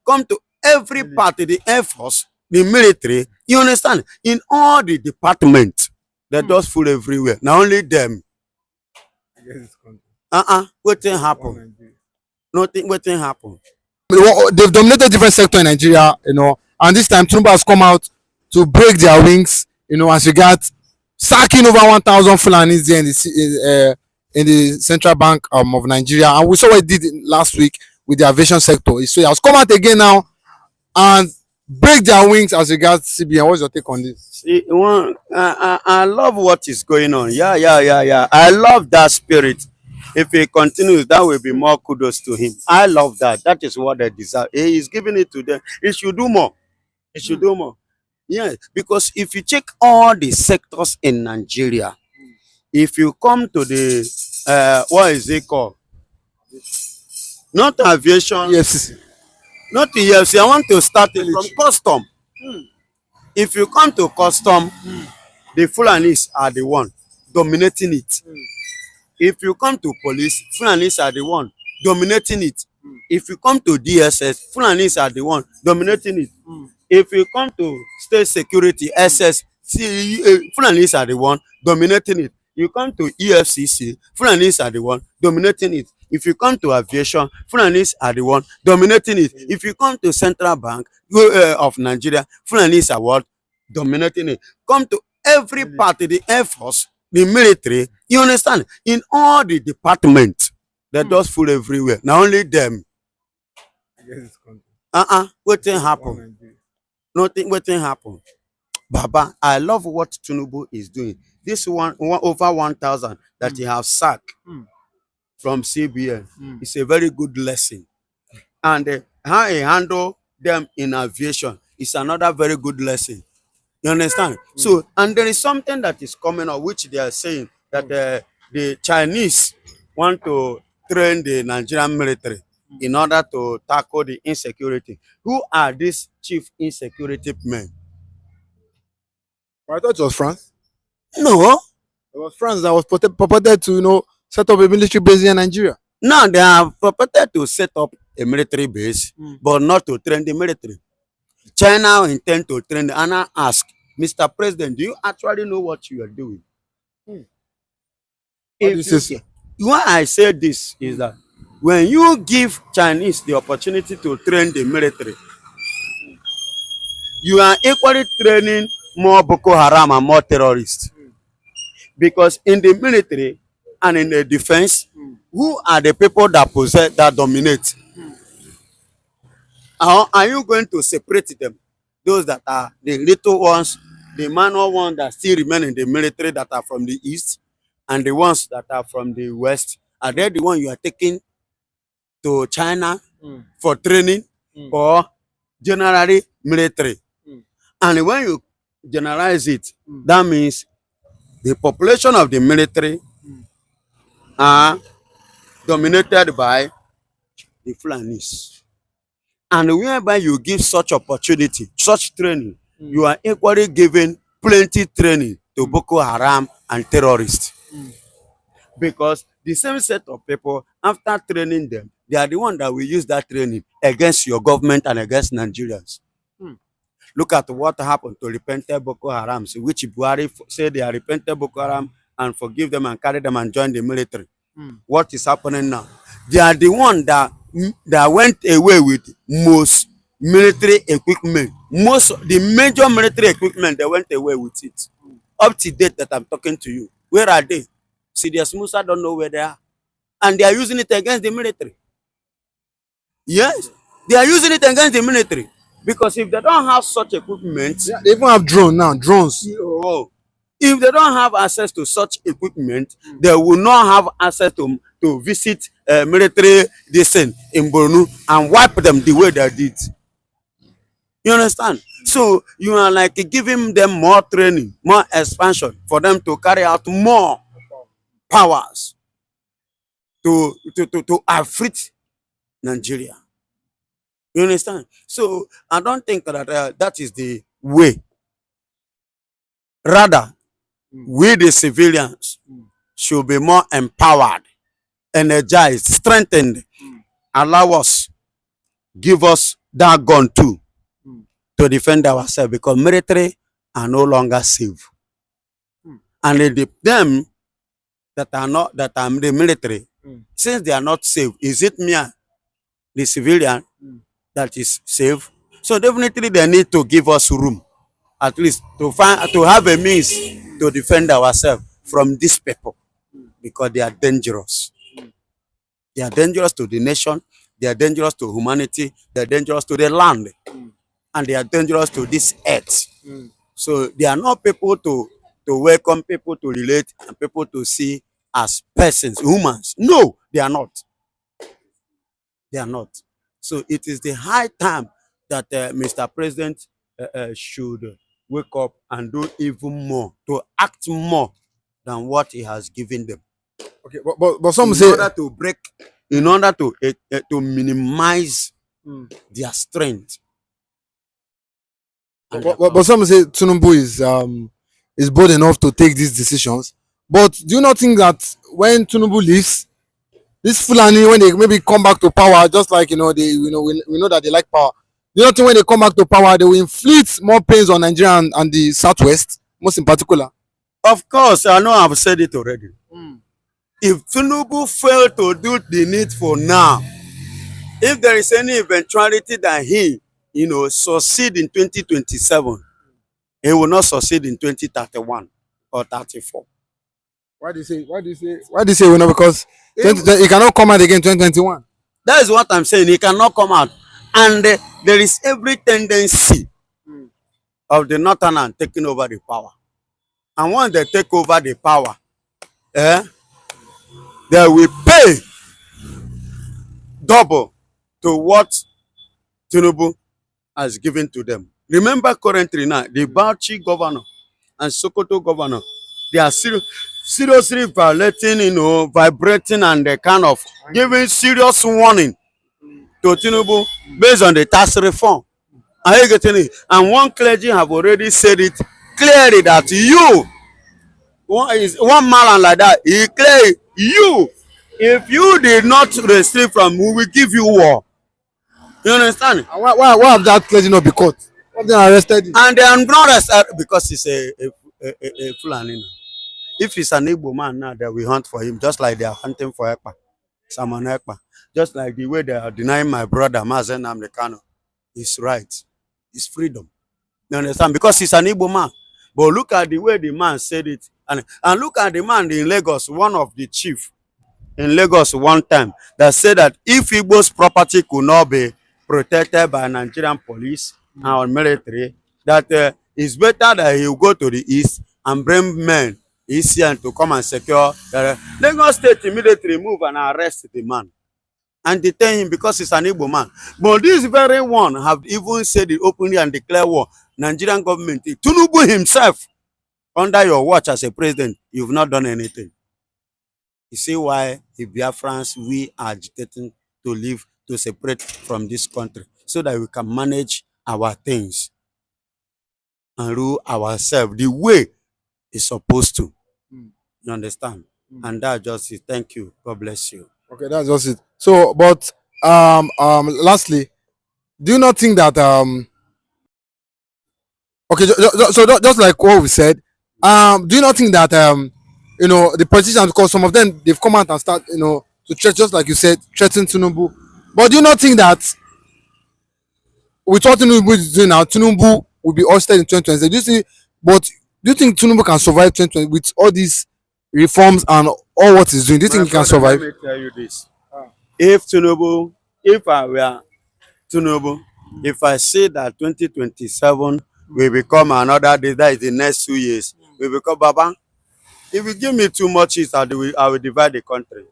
come to every party, the Air Force, the military, you understand? In all the departments, they just full everywhere. Now only them. What thing happen? Nothing. What thing happen? They've dominated different sector in Nigeria, and this time Tinubu has come out to break their wings, as regards sacking over 1,000 Fulanis there in the central bank of Nigeria, and we saw what he did last week with the aviation sector. So he has come out again now and break their wings as regards CBN. What's your take on this? See, I love what is going on. Yeah. I love that spirit. If he continues, that will be more kudos to him. I love that. That is what they deserve. He is giving it to them. He should do more. He should do more. Yeah, because if you check all the sectors in Nigeria, if you come to the what is it called? Not aviation. Yes. Not the EFC. I want to start it from custom. If you come to custom, the Fulanis are the one dominating it. If you come to police, Fulanis are the one dominating it. If you come to DSS, Fulanis are the one dominating it. If you come to state security, SS, Fulanis are the one dominating it. You come to EFCC, Fulanis are the one dominating it. If you come to aviation, Fulanis are the one dominating it. If you come to Central Bank of Nigeria, Fulanis are what? Dominating it. Come to every party, the Air Force, the military, you understand? In all the departments, they just full everywhere. Now only them. What thing happen? Nothing. What thing happen? Baba, I love what Tinubu is doing. This one over 1,000 that he have sacked from CBN is a very good lesson. And how he handle them in aviation is another very good lesson. You understand? So, and there is something that is coming up, which they are saying that the Chinese want to train the Nigerian military in order to tackle the insecurity. Who are these chief insecurity men? I thought it was France. No. It was France that was purported to, set up a military base in Nigeria. Now they are purported to set up a military base, but not to train the military. China intend to train, and I ask, Mr. President, do you actually know what you are doing? Why I say this is that when you give Chinese the opportunity to train the military, you are equally training more Boko Haram and more terrorists. Because in the military and in the defense, who are the people that dominate? Are you going to separate them? Those that are the little ones, the manual ones that still remain in the military that are from the east, and the ones that are from the west, are they the ones you are taking to China for training or generally military? And when you generalize it, that means the population of the military are dominated by the Fulanis. And whereby you give such opportunity, such training, you are equally giving plenty training to Boko Haram and terrorists. Because the same set of people, after training them, they are the ones that will use that training against your government and against Nigerians. Look at what happened to repented Boko Haram, which Buhari said they are repented Boko Haram and forgive them and carry them and join the military. What is happening now? They are the ones that went away with most military equipment. The major military equipment, they went away with it. Up to date that I'm talking to you. Where are they? Serious Musa don't know where they are. And they are using it against the military. Yes, they are using it against the military. Because if they don't have such equipment, they even have drones. Oh, if they don't have access to such equipment, they will not have access to visit military descent in Borno and wipe them the way they did. You understand? So you are like giving them more training, more expansion for them to carry out more powers to afflict Nigeria. You understand? So I don't think that that is the way. Rather, we the civilians should be more empowered, energized, strengthened. Allow us, give us that gun too to defend ourselves because military are no longer safe. And them that are not that are the military, since they are not safe, is it me, the civilian, that is safe? So definitely they need to give us room, at least to have a means to defend ourselves from these people because they are dangerous. They are dangerous to the nation, they are dangerous to humanity, they are dangerous to the land, and they are dangerous to this earth. So they are not people to welcome, people to relate, and people to see as persons, humans. No, they are not. They are not. So it is the high time that Mr. President should wake up and do even more, to act more than what he has given them. Okay, but some In say order to break, in order to minimize their strength. but some say Tinubu is bold enough to take these decisions. But do you not think that when Tinubu leaves, this Fulani, when they maybe come back to power, just like we know that they like power. Do you not think when they come back to power, they will inflict more pains on Nigeria and the Southwest, most in particular? Of course, I know I've said it already. If Tinubu failed to do the needful now, if there is any eventuality that he, succeed in 2027, he will not succeed in 2031 or 34. Why do you say? We know? Because he cannot come out again 2021. That is what I'm saying. He cannot come out. And there is every tendency of the Northerners taking over the power. And once they take over the power, they will pay double to what Tinubu has given to them. Remember currently now, the Bauchi governor and Sokoto governor, they are seriously violating, vibrating, and they kind of giving serious warning to Tinubu based on the tax reform. Are you getting it? And one clergy have already said it clearly that one man like that, he clear you, if you did not receive from, we will give you war. You understand? And why have that clergy not been caught? Why have they arrested him? And they are not arrested because he's a Fulani. If he's an Igbo man now, they will hunt for him, just like they are hunting for Ekpa, Saman Ekpa. Just like the way they are denying my brother Mazen Amdekano. It's right. It's freedom. You understand? Because he's an Igbo man. But look at the way the man said it. And look at the man in Lagos, one of the chief in Lagos one time, that said that if Igbo's property could not be protected by Nigerian police and military, that it's better that he will go to the east and bring men Eastern to come and secure. Lagos State immediately move and arrest the man and detain him because he's an Igbo man. But this very one have even said it openly and declare war. Nigerian government, Tinubu himself, under your watch as a president, you've not done anything. You see why the Biafrans, we are agitating to leave, to separate from this country so that we can manage our things and rule ourselves the way it's supposed to. You understand? And that just it. Thank you. God bless you. Okay, that's just it. So, but lastly, do you not think that okay, just like what we said, do you not think that the politicians, because some of them they've come out and start to just like you said, threaten Tinubu, but do you not think that with what Tinubu is doing now, Tinubu will be ousted in 2020? Do you see? But do you think Tinubu can survive 2020 with all these reforms and all what he's doing? Do you think he can survive? Let me tell you this. If I were Tinubu, if I say that 2027 will become another day, that is the next 2 years, will become Baba, if you give me too much, I will divide the country.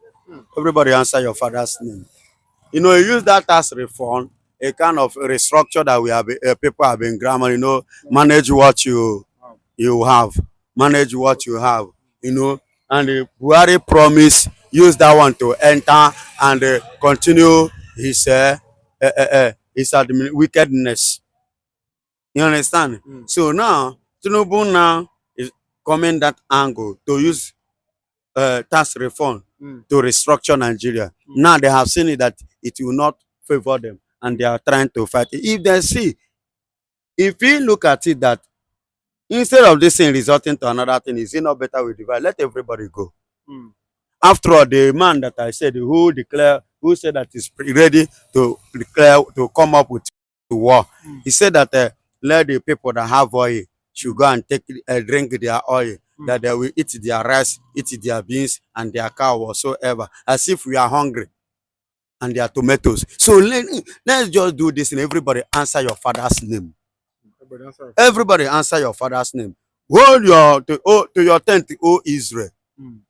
Everybody answer your father's name. You use that as reform, a kind of restructure that we have, people have been grammar, manage what you have, manage what you have, and the Buhari promise, use that one to enter and continue his wickedness. You understand? So now, Tinubu now is coming that angle to use tax reform to restructure Nigeria. Now they have seen it that it will not favor them and they are trying to fight it. If they see, if we look at it that instead of this thing resulting to another thing, is it not better we divide? Let everybody go. After all, the man that I said who said that is ready to declare to come up with war, he said that let the people that have oil should go and take drink their oil, that they will eat their rice, eat their beans and their cow whatsoever, as if we are hungry, and their tomatoes. So let's just do this and everybody answer your father's name. Everybody answer your father's name. Hold your to your tent, O Israel.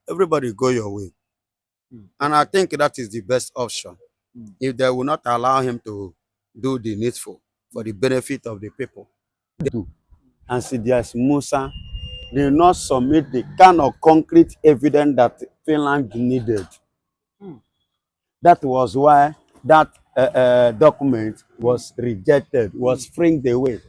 Everybody go your way. And I think that is the best option. If they will not allow him to do the needful for the benefit of the people. And see, there's Musa, they will not submit the kind of concrete evidence that Finland needed. That was why that document was rejected, was framed away.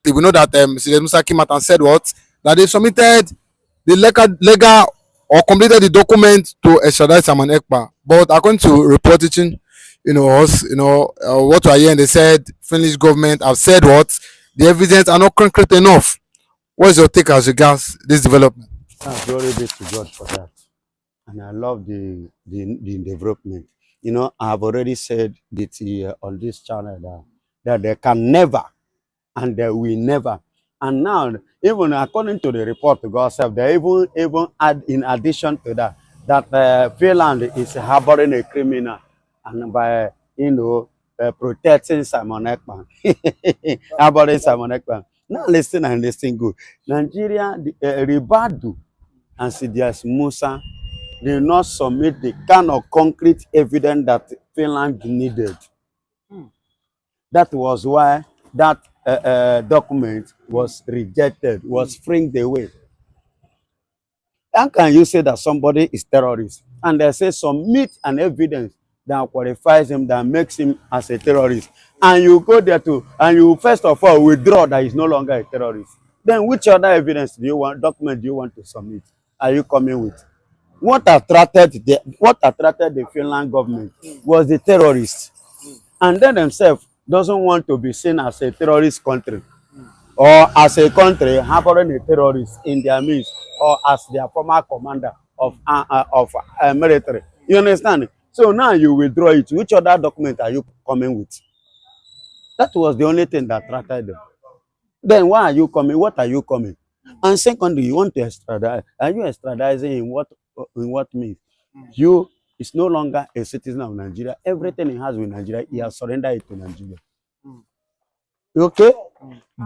We know that Mr. Musa came out and said what? That they submitted the legal or completed the document to extradite Simon Ekpa. But according to reporting, what we are hearing, they said Finnish government have said what? The evidence are not concrete enough. What is your take as regards this development? Glory be to God for that. And I love the development. You know, I have already said that on this channel that they can never and they will never. And now, even according to the report to God self, they even add in addition to that Finland is harboring a criminal, and by protecting Simon Ekman, harboring Simon Ekman. Now listen and listen good. Nigeria, Ribadu and Sidias Musa, they will not submit the kind of concrete evidence that Finland needed. That was why that document was rejected, was framed away. How can you say that somebody is terrorist and they say submit an evidence that qualifies him, that makes him as a terrorist, and you go there and you first of all withdraw that he's no longer a terrorist? Then which other evidence document do you want to submit? Are you coming with? What attracted the Finland government was the terrorists, and they themselves doesn't want to be seen as a terrorist country, or as a country harboring a terrorist in their midst, or as their former commander of military. You understand? So now you withdraw it. Which other document are you coming with? That was the only thing that attracted them. Then why are you coming? What are you coming? And secondly, you want to extradite. Are you extraditing in what means? You is no longer a citizen of Nigeria. Everything he has with Nigeria, he has surrendered it to Nigeria. Okay?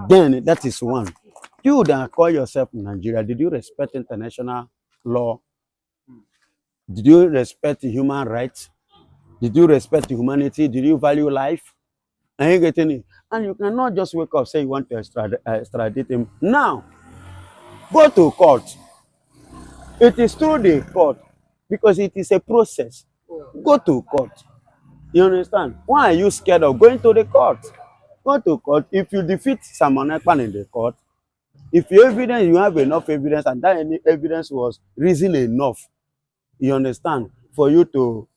Then that is one. You that call yourself Nigeria, did you respect international law? Did you respect human rights? Did you respect humanity? Did you value life? Are you getting it? And you cannot just wake up, say you want to extradite him. Now, go to court. It is through the court, because it is a process. Go to court. You understand? Why are you scared of going to the court? Go to court. If you defeat Simon Ekpan in the court, if you have enough evidence, and that any evidence was reason enough, you understand, for you to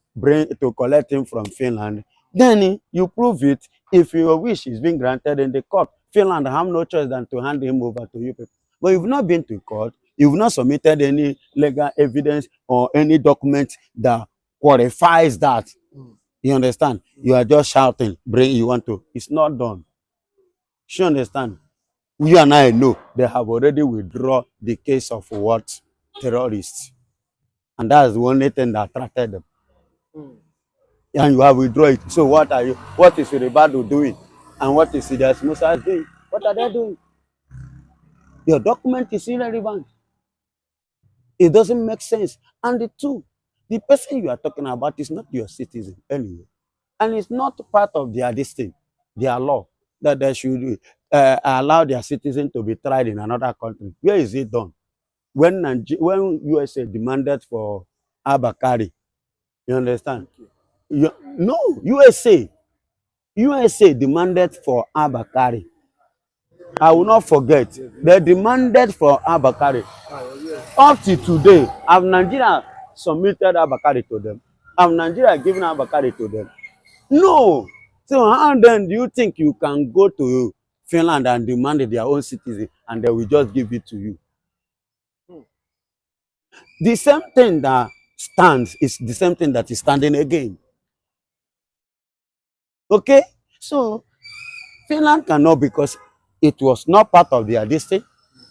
collect him from Finland, then you prove it. If your wish is being granted in the court, Finland have no choice than to hand him over to you people. But you've not been to court, you've not submitted any legal evidence or any document that qualifies that. You understand? You are just shouting, it's not done. You understand? You and I know they have already withdrawn the case of what? Terrorists. And that's the only thing that attracted them. And you have withdrawn it. So what is Ribadu doing? And what is Sidias Musa doing? What are they doing? Your document is irrelevant. It doesn't make sense. And the person you are talking about is not your citizen anyway. And it's not part of their law, that they should allow their citizen to be tried in another country. Where is it done? When USA demanded for Abakari, you understand? No, USA demanded for Abakari. I will not forget. They demanded for Abakari. Up to today, have Nigeria submitted Abakari to them? Have Nigeria given Abakari to them? No. So how then do you think you can go to Finland and demand their own citizen and they will just give it to you? The same thing that stands is the same thing that is standing again. Okay? So Finland cannot, because it was not part of their district,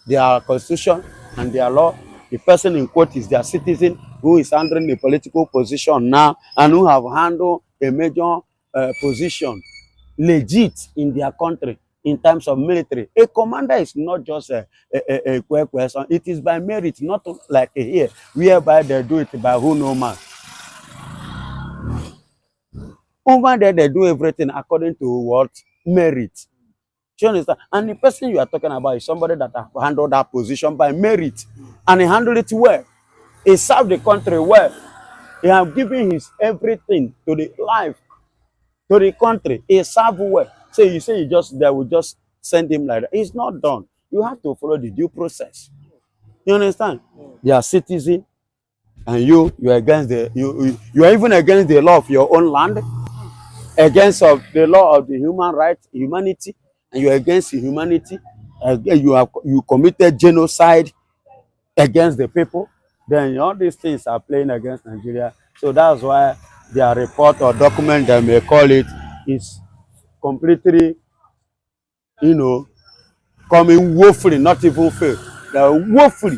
their constitution and their law. The person in quote is their citizen who is handling the political position now and who have handled a major position legit in their country in terms of military. A commander is not just a quick question. It is by merit, not like here, whereby they do it by who no man. Over there, they do everything according to what? Merit. Do you understand? And the person you are talking about is somebody that have handled that position by merit. And he handled it well. He served the country well. He have given his everything to the life, to the country. He served well. So you say they will just send him like that. It's not done. You have to follow the due process. You understand? They are citizen, and you are against you are even against the law of your own land, against of the law of the human rights, humanity, and you're against humanity. You committed genocide against the people. Then all these things are playing against Nigeria. So that's why their report or document, they may call it, is completely, you know, coming woefully, not even fair. They are woefully,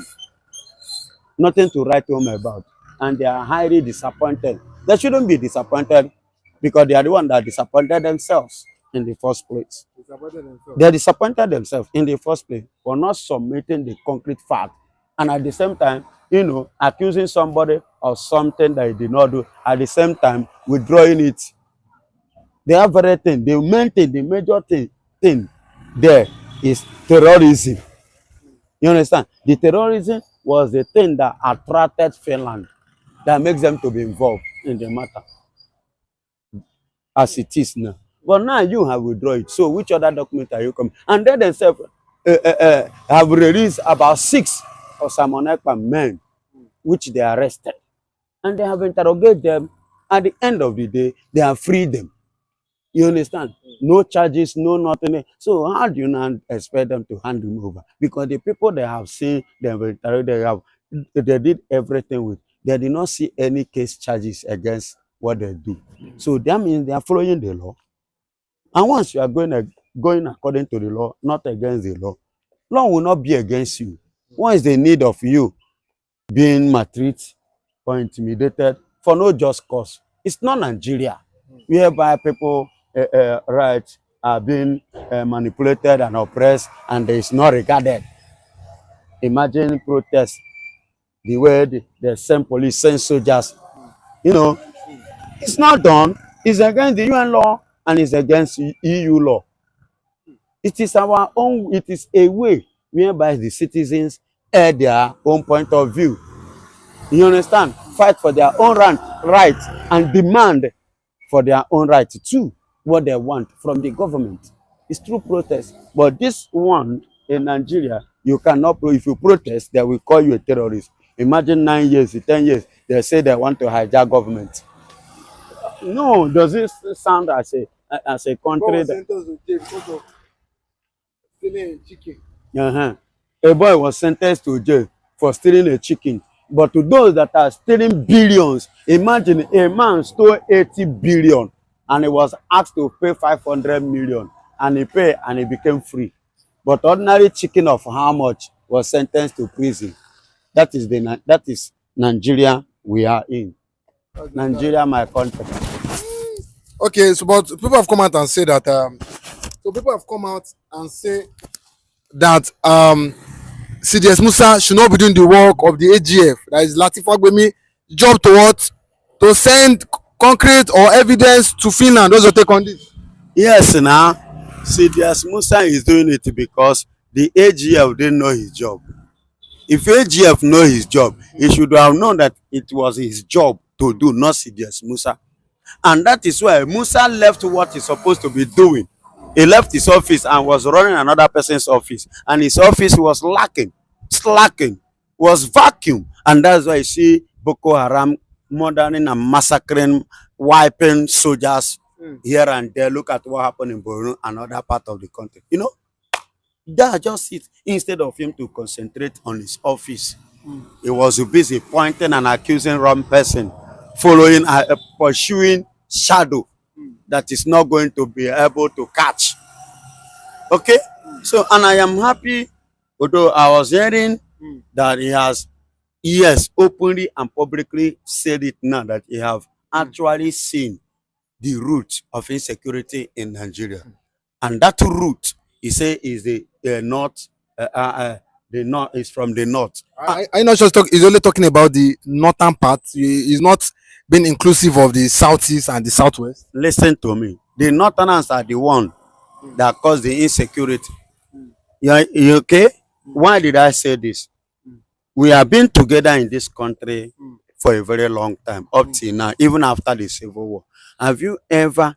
nothing to write home about. And they are highly disappointed. They shouldn't be disappointed because they are the one that disappointed themselves in the first place. They disappointed themselves in the first place for not submitting the concrete fact. And at the same time, you know, accusing somebody of something that he did not do, at the same time, withdrawing it. They have everything. The main thing, the major thing there is terrorism. You understand? The terrorism was the thing that attracted Finland, that makes them to be involved in the matter as it is now. But now you have withdrawn it. So which other document are you coming? And they themselves have released about 6 of Samonekpa men, which they arrested. And they have interrogated them. At the end of the day, they have freed them. You understand? No charges, no nothing. So how do you not expect them to hand them over? Because the people they have seen, they did everything with. They did not see any case charges against what they do. So that means they are following the law. And once you are going according to the law, not against the law, law will not be against you. What is the need of you being maltreated or intimidated for no just cause? It's not Nigeria, whereby people rights are being manipulated and oppressed, and there is not regarded. Imagine protests, the way they send police, send soldiers. You know, it's not done. It's against the UN law and it's against EU law. It is our own. It is a way whereby the citizens air their own point of view. You understand? Fight for their own right and demand for their own right too, what they want from the government. It's through protest. But this one in Nigeria, you cannot, if you protest, they will call you a terrorist. Imagine 9 years, 10 years, they say they want to hijack government. No, does this sound as a country that stealing a chicken? A boy was sentenced to jail for stealing a chicken. But to those that are stealing billions, imagine a man stole 80 billion and he was asked to pay 500 million and he paid and he became free. But ordinary chicken of how much was sentenced to prison? That is Nigeria we are in. Nigeria, my country. Okay, so but people have come out and say that CDS Musa should not be doing the work of the AGF. That is Lateef Fagbemi job to what? To send concrete or evidence to Finland. What's your take on this? Yes, now CDS Musa is doing it because the AGF didn't know his job. If AGF know his job, he should have known that it was his job to do, not CDS Musa. And that is why Musa left what he's supposed to be doing. He left his office and was running another person's office. And his office was slacking, was vacuum. And that's why you see Boko Haram murdering and massacring, wiping soldiers here and there. Look at what happened in Borno and other part of the country. You know, that just it. Instead of him to concentrate on his office, he was busy pointing and accusing wrong person, following, pursuing shadow that is not going to be able to catch. Okay, so and I am happy, although I was hearing that he has, yes, openly and publicly said it now that he have actually seen the root of insecurity in Nigeria, and that root he say is the north, the north is from the north. I not just talk. He's only talking about the northern part. He's not being inclusive of the southeast and the southwest. Listen to me, the northerners are the one that cause the insecurity. You okay? Why did I say this? We have been together in this country for a very long time, up till now, even after the Civil War. Have you ever,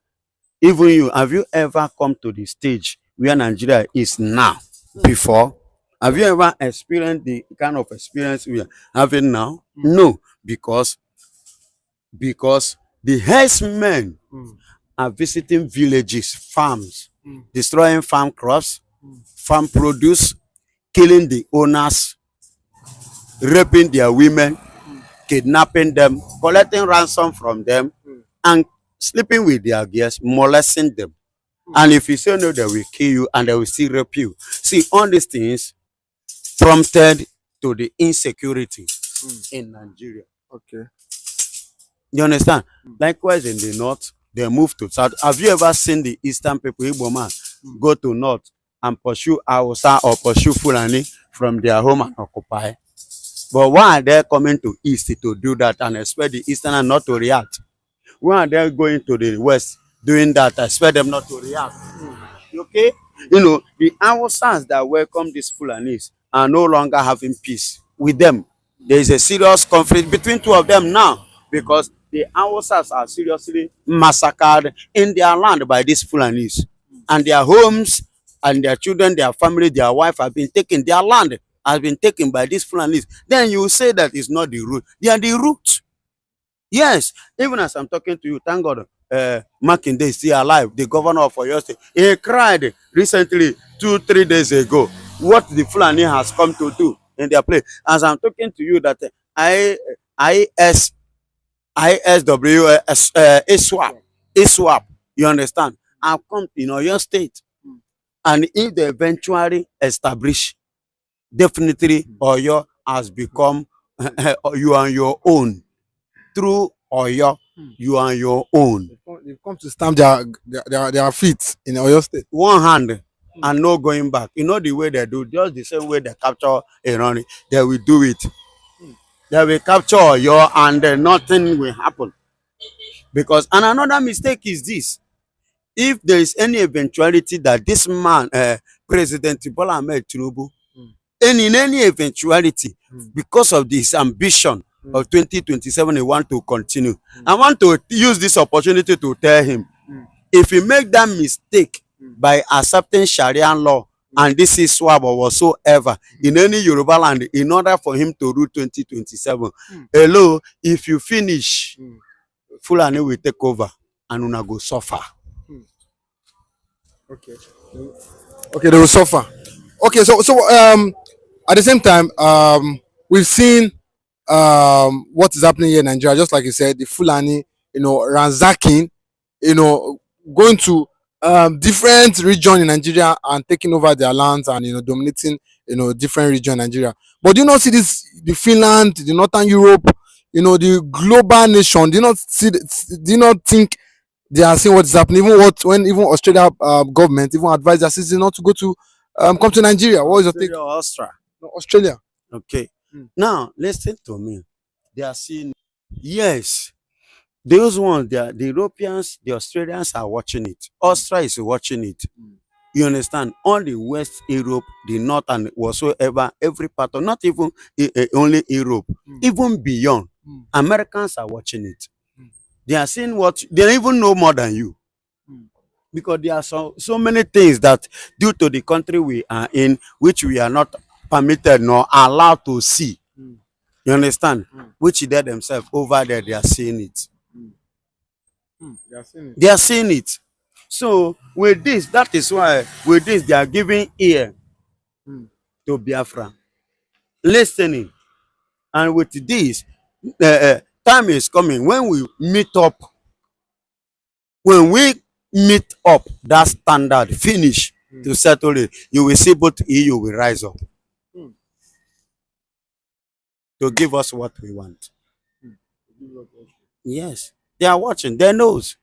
even you, have you ever come to the stage where Nigeria is now before? Have you ever experienced the kind of experience we are having now? No, because the herdsmen are visiting villages, farms, destroying farm crops, farm produce, killing the owners, raping their women, kidnapping them, collecting ransom from them, and sleeping with their girls, molesting them. And if you say no, they will kill you and they will still rape you. See, all these things prompted to the insecurity in Nigeria. Okay. You understand? Likewise, in the north, they move to south. Have you ever seen the eastern people, Igbo man, go to north and pursue Hausa or pursue Fulani from their home and occupy? But why are they coming to east to do that and expect the easterners not to react? Why are they going to the west doing that? Expect them not to react. Okay? You know, the Hausas that welcome these Fulanis are no longer having peace with them. There is a serious conflict between two of them now because the Hausas are seriously massacred in their land by these Fulanis. And their homes and their children, their family, their wife have been taken. Their land has been taken by these Fulanis. Then you say that it's not the root. They are the root. Yes, even as I'm talking to you, thank God, Makinde is still alive, the governor of Oyo State. He cried recently, 2-3 days ago, what the Fulani has come to do in their place. As I'm talking to you, that ISWAP, you understand, have come in Oyo State. And if they eventually establish, definitely Oyo has become you are your own. Through Oyo, you are your own. They've come to stamp their feet in Oyo State. One hand and no going back. You know the way they do, just the same way they capture Iran, they will do it. They will capture Oyo and nothing will happen. Because, and another mistake is this. If there is any eventuality that this man, President Bola Ahmed Tinubu, and in any eventuality, because of this ambition of 2027, he want to continue. I want to use this opportunity to tell him, if he make that mistake by accepting Sharia law, and this is swab or whatsoever, in any Yoruba land, in order for him to rule 2027, hello, if you finish, Fulani will take over and una go suffer. Okay. Okay, they will suffer. Okay, so at the same time, we've seen what is happening here in Nigeria, just like you said, the Fulani, ransacking, going to different regions in Nigeria and taking over their lands and dominating different regions in Nigeria. But do you not see this, the Finland, the Northern Europe, the global nation? Do you not see? Do you not think they are seeing what is happening? When even Australia government even advised their citizens not to go to come to Nigeria. What is your take? Australia. No, Australia. Okay. Now listen to me. They are seeing, yes, those ones, the Europeans, the Australians are watching it. Australia is watching it. You understand? All the West Europe, the North, and whatsoever, every part of, not even only Europe, even beyond, Americans are watching it. They are seeing what they even know more than you. Because there are so many things that, due to the country we are in, which we are not permitted nor allowed to see. You understand? Which they themselves over there, they are seeing it. They are seeing it. They are seeing it. So with this, that is why with this they are giving ear to Biafra, listening. And with this, time is coming when we meet up. When we meet up that standard, finish to settle it, you will see both EU will rise up to give us what we want. Yes, they are watching. They knows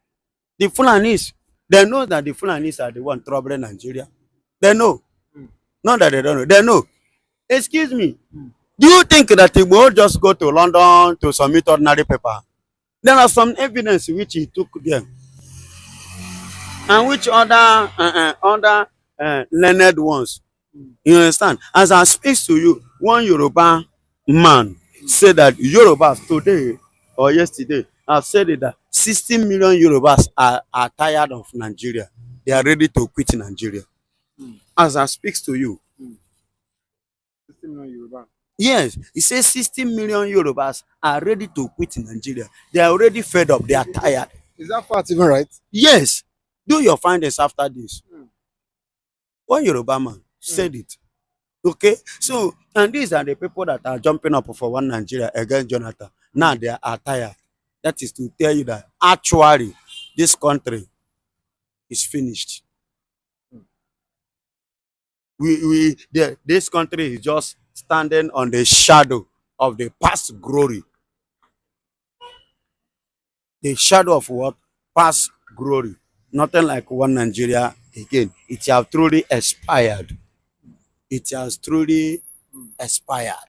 the Fulanis. They know that the Fulanis are the one troubling Nigeria. They know. Not that they don't know. They know. Excuse me. Do you think that he will just go to London to submit ordinary paper? There are some evidence which he took there, and which other learned ones. You understand? As I speak to you, one Yoruba man said that Yorubas today or yesterday have said it that 60 million Yorubas are tired of Nigeria. They are ready to quit Nigeria. As I speak to you. Yes, he says 60 million Yorubas are ready to quit Nigeria. They are already fed up. They are tired. Is that fact even right? Yes. Do your findings after this. One Yoruba man said it. Okay, so and these are the people that are jumping up for one Nigeria against Jonathan. Now they are tired. That is to tell you that actually this country is finished. This country is just standing on the shadow of the past glory. The shadow of what? Past glory. Nothing like one Nigeria again. It has truly expired. It has truly expired.